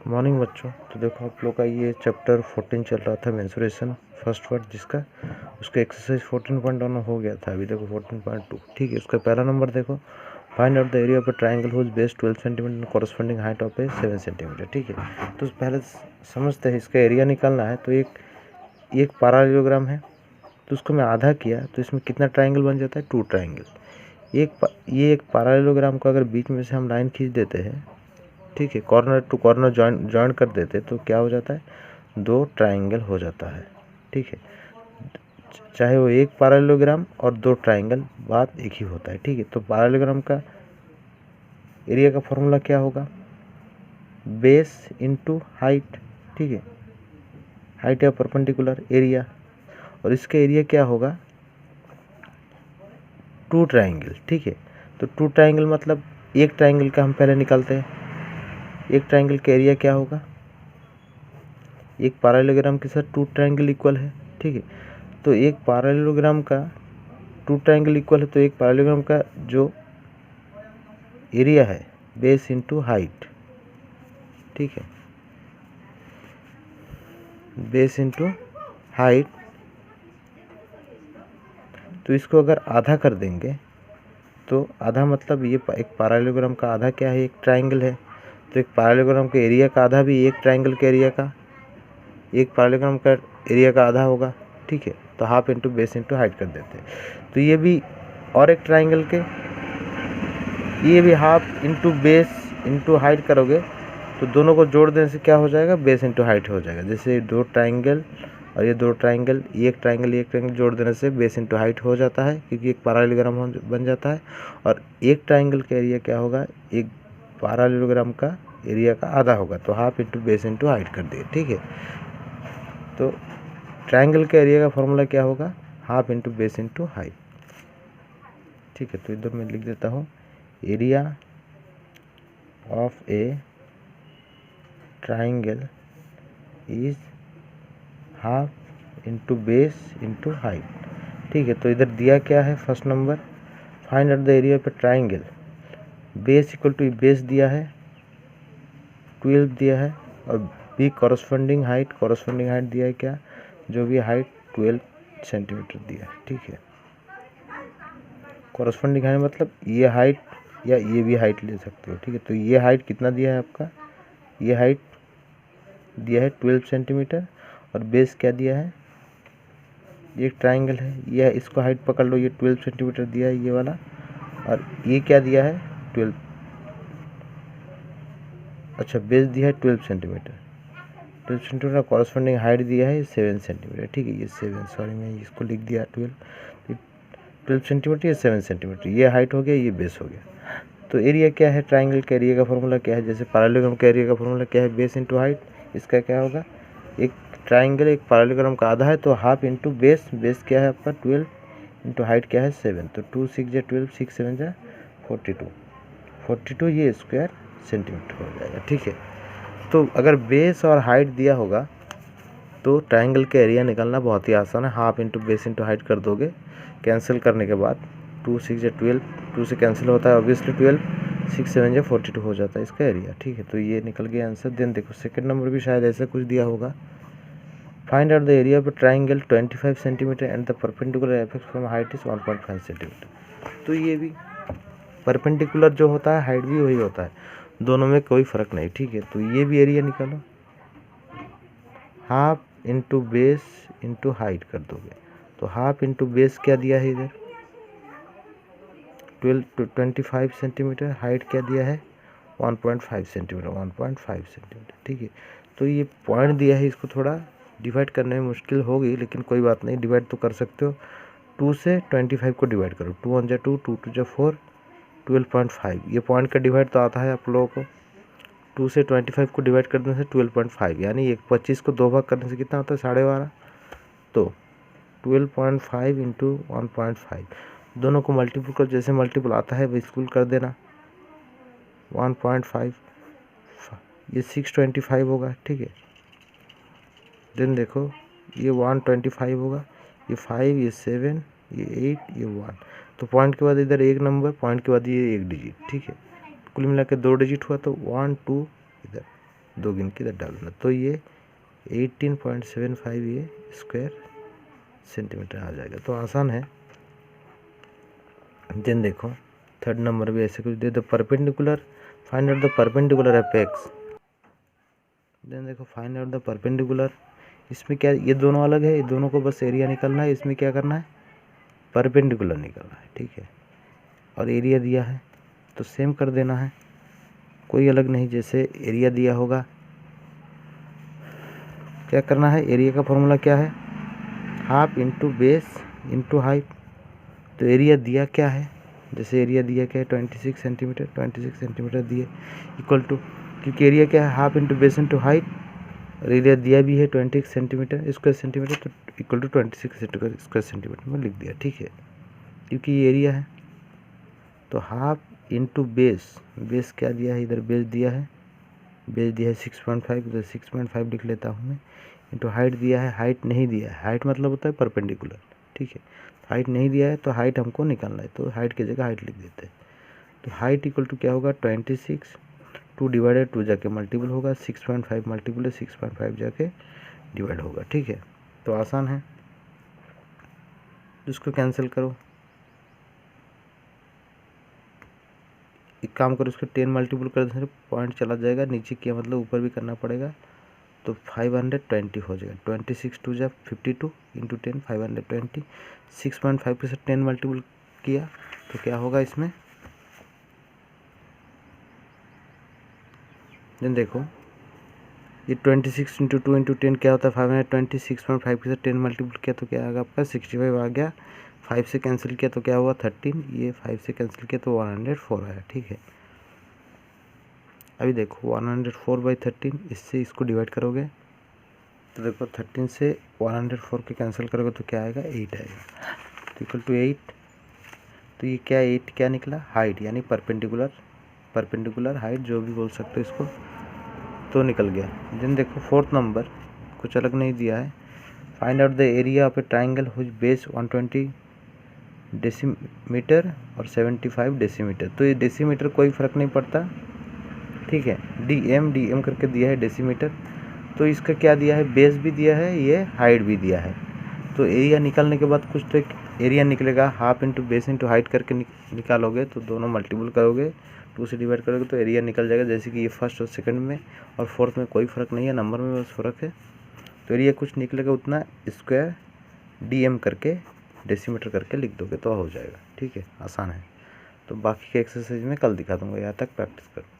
Morning बच्चों। तो देखो आप लोग का ये चैप्टर 14 चल रहा था, मेंसुरेशन फर्स्ट वर्ड, जिसका उसका एक्सरसाइज 14.1 हो गया था। अभी देखो 14.2, ठीक है। उसका पहला नंबर देखो, find out the area of a triangle whose base 12 centimetre and corresponding height of a 7 centimetre, ठीक है। तो पहले समझते हैं, इसका एरिया निकालना है। तो एक पैरेललोग्राम है, तो उसको मैं आधा किया तो इसमें कितना ट्राइंगल बन जाता है? 2 ट्राइंगल। ये एक पैरेललोग्राम को अगर बीच में से हम लाइन खींच देते हैं, ठीक है, कॉर्नर टू कॉर्नर जॉइन कर देते तो क्या हो जाता है? 2 ट्राइंगल हो जाता है, ठीक है। चाहे वो एक पैरेललोग्राम और 2 ट्राइंगल, बात एक ही होता है, ठीक है। तो पैरेललोग्राम का एरिया का फॉर्मूला क्या होगा? बेस इनटू हाइट, ठीक है। हाइट या परपेंडिकुलर एरिया, और इसका एरिया क्या होगा? 2 ट्राइंगल, ठीक है। तो 2 ट्राइंगल मतलब एक ट्राइंगल का हम पहले निकालते हैं। एक ट्राइंगल का एरिया क्या होगा? एक पैरेललोग्राम के साथ 2 ट्राइंगल इक्वल है, ठीक है। तो एक पैरेललोग्राम का 2 ट्राइंगल इक्वल है, तो एक पैरेललोग्राम का जो एरिया है बेस इनटू हाइट, ठीक है, बेस इनटू हाइट। तो इसको अगर आधा कर देंगे तो आधा मतलब ये एक पैरेललोग्राम का आधा क्या है? एक ट्राइंगल है। तो एक पैरेललोग्राम के एरिया का आधा भी एक ट्राइंगल के एरिया का, एक पैरेललोग्राम का एरिया का आधा होगा, ठीक है। तो half into base into height कर देते हैं। तो ये भी और एक ट्राइंगल के, ये भी half into base into height करोगे तो दोनों को जोड़ देने से क्या हो जाएगा? बेस इंटू हाइट हो जाएगा। जैसे 2 ट्राइंगल और ये 2 ट्राइंगल, एक ट्राइंगल जोड़ देने से बेस इंटू हाइट हो जाता है, क्योंकि एक पैरेललोग्राम बन जाता है। और एक ट्राइंगल का एरिया क्या होगा? एक पैरेललोग्राम का एरिया का आधा होगा। तो half into base into height कर दिए, ठीक है। तो ट्राइंगल का एरिया का फॉर्मूला क्या होगा? Half into base into height, ठीक है। तो इधर मैं लिख देता हूँ, area of a triangle is half into base into height, ठीक है। तो इधर दिया क्या है? First number, find out the area of a triangle. Base equal to base दिया है 12 दिया है, और बी कॉरस्पॉन्डिंग हाइट दिया है क्या? जो भी हाइट 12 सेंटीमीटर दिया है, ठीक है। कॉरस्पॉन्डिंग हाइट मतलब ये हाइट या ये भी हाइट ले सकते हो, ठीक है। तो ये हाइट कितना दिया है आपका? ये हाइट दिया है 12 सेंटीमीटर, और बेस क्या दिया है? एक ट्राइंगल है, ये इसको हाइट पकड़ लो, ये 12 सेंटीमीटर दिया है ये वाला, और ये क्या दिया है? 12, अच्छा बेस दिया है 12 सेंटीमीटर, 12 सेंटीमीटर कॉरस्पॉन्डिंग हाइट दिया है 7 सेंटीमीटर, ठीक है। ये 7, सॉरी मैं इसको लिख दिया 12 सेंटीमीटर, ये 7 सेंटीमीटर, ये हाइट हो गया, ये बेस हो गया। तो एरिया क्या है? ट्राइंगल का एरिया का फॉर्मूला क्या है? जैसे पैरेललोग्राम का एरिया का फॉर्मूला क्या है? Base into height. इसका क्या होगा? एक ट्राइंगल एक पैरेललोग्राम का आधा है, तो हाफ इंटू बेस, बेस क्या है आपका? 12 इंटू हाइट क्या है? 7। तो 2 6 जा 12, 6 7 जा 42, ये स्क्वायर सेंटीमीटर हो जाएगा, ठीक है। तो अगर बेस और हाइट दिया होगा तो ट्राइंगल का एरिया निकालना बहुत ही आसान है। Half into base into height कर दोगे, कैंसिल करने के बाद 2 6 जा 12, 2 से कैंसिल होता है ऑब्वियसली 12, 6 7 जा 42 हो जाता है इसका एरिया, ठीक है। तो ये निकल गया आंसर। देन देखो सेकंड नंबर भी शायद ऐसा कुछ दिया होगा, find out the area of a triangle 25 centimetre and the perpendicular apex from height is 1.5 centimetre. तो ये भी परपेंडिकुलर जो होता है हाइट भी वही होता है, दोनों में कोई फ़र्क नहीं, ठीक है। तो ये भी एरिया निकालो, half into base into height कर दोगे। तो हाफ इंटू बेस क्या दिया है इधर? 25 सेंटीमीटर, हाइट क्या दिया है? 1.5 सेंटीमीटर, 1.5 सेंटीमीटर, ठीक है। तो ये पॉइंट दिया है, इसको थोड़ा डिवाइड करने में मुश्किल होगी, लेकिन कोई बात नहीं, डिवाइड तो कर सकते हो। 2 से 25 को डिवाइड करो, 2 1 जा 2, 2 2 जा 4, 12.5। ये पॉइंट का डिवाइड तो आता है आप लोगों को। 2 से 25 को डिवाइड करने से 12.5, यानी 25 को 2 भाग करने से कितना होता है? 12.5। तो 12.5 इंटू 1.5, दोनों को मल्टीपल कर, जैसे मल्टीपल आता है बिल्कुल कर देना। 1.5, ये 625 होगा, ठीक है। देन देखो ये 125 होगा, ये 5, ये 7, ये 8, ये 1। तो पॉइंट के बाद इधर एक नंबर, पॉइंट के बाद ये एक डिजिट, ठीक है। कुल मिला के 2 डिजिट हुआ, तो 1 2 इधर 2 गिन के इधर डाल देना, तो ये 18.75 ये स्क्वायर सेंटीमीटर आ जाएगा। तो आसान है। देन देखो थर्ड नंबर भी ऐसे कुछ दे दो, perpendicular, find out the perpendicular apex. Then देखो फाइंड आउट द परपेंडिकुलर, इसमें क्या, ये दोनों अलग है, ये दोनों को बस एरिया निकालना है, इसमें क्या करना है, परपेंडिकुलर निकालना है, ठीक है। और एरिया दिया है तो सेम कर देना है, कोई अलग नहीं। जैसे एरिया दिया होगा, क्या करना है, एरिया का फॉर्मूला क्या है, half into base into height. तो एरिया दिया क्या है, जैसे एरिया दिया क्या है 26 सेंटीमीटर, 26 सेंटीमीटर दिए इक्वल टू, क्योंकि एरिया क्या है half into base into height, और एरिया दिया भी है 26 सेंटीमीटर स्क्वायर सेंटीमीटर, तो इक्वल टू 26 स्क्वायर सेंटीमीटर में लिख दिया, ठीक है, क्योंकि ये एरिया है। तो हाफ इंटू बेस, बेस क्या दिया है, इधर बेस दिया है, बेस दिया है 6.5, इधर 6.5 लिख लेता हूँ मैं, इंटू हाइट दिया है, हाइट नहीं दिया है, हाइट मतलब होता है परपेंडिकुलर, ठीक है। हाइट नहीं दिया है तो हाइट हमको निकालना है, तो हाइट की जगह हाइट लिख देते हैं। तो हाइट इक्वल टू क्या होगा 26, 2 डिवाइडेड 2 जाके मल्टीपल होगा, 6.5 मल्टीपल है 6.5 जाके डिवाइड होगा, ठीक है। तो आसान है, इसको कैंसिल करो, एक काम करो इसको 10 मल्टीपल कर देने पॉइंट चला जाएगा, नीचे किया मतलब ऊपर भी करना पड़ेगा, तो 520 हो जाएगा। 26 2 जा 52 इंटू 10 520, 6.5 के साथ 10 मल्टीपल किया तो क्या होगा इसमें, देन देखो ये 26 इंटू 2 इंटू 10 क्या होता है 520, 6.5 के साथ 10 मल्टीपल किया तो क्या आएगा आपका 65 आ गया, 5 से कैंसिल किया तो क्या हुआ 13, ये 5 से कैंसिल किया तो 104 आया, ठीक है। अभी देखो 104/13, इससे इसको डिवाइड करोगे तो देखो 13 से 104 के कैंसिल करोगे तो क्या आएगा 8 आएगा, तो इक्वल टू 8। तो ये क्या 8 क्या निकला, हाइट यानी परपेंडिकुलर, परपेंडिकुलर हाइट जो भी बोल सकते हो इसको, तो निकल गया। देन देखो फोर्थ नंबर, कुछ अलग नहीं दिया है, find out the area of a triangle whose base 120 decimetre और 75 डेसीमीटर। तो ये डेसीमीटर कोई फ़र्क नहीं पड़ता, ठीक है, डी एम करके दिया है डेसीमीटर। तो इसका क्या दिया है, बेस भी दिया है, ये हाइट भी दिया है। तो एरिया निकालने के बाद कुछ तो एक एरिया निकलेगा, half into base into height करके निकालोगे, तो दोनों मल्टीपल करोगे, 2 से डिवाइड करोगे तो एरिया निकल जाएगा। जैसे कि ये फर्स्ट और सेकंड में और फोर्थ में कोई फ़र्क नहीं है, नंबर में बस फ़र्क है। तो एरिया कुछ निकलेगा उतना स्क्वायर DM करके डेसीमीटर करके लिख दोगे तो हो जाएगा, ठीक है, आसान है। तो बाकी के एक्सरसाइज में कल दिखा दूँगा, यहाँ तक प्रैक्टिस करो।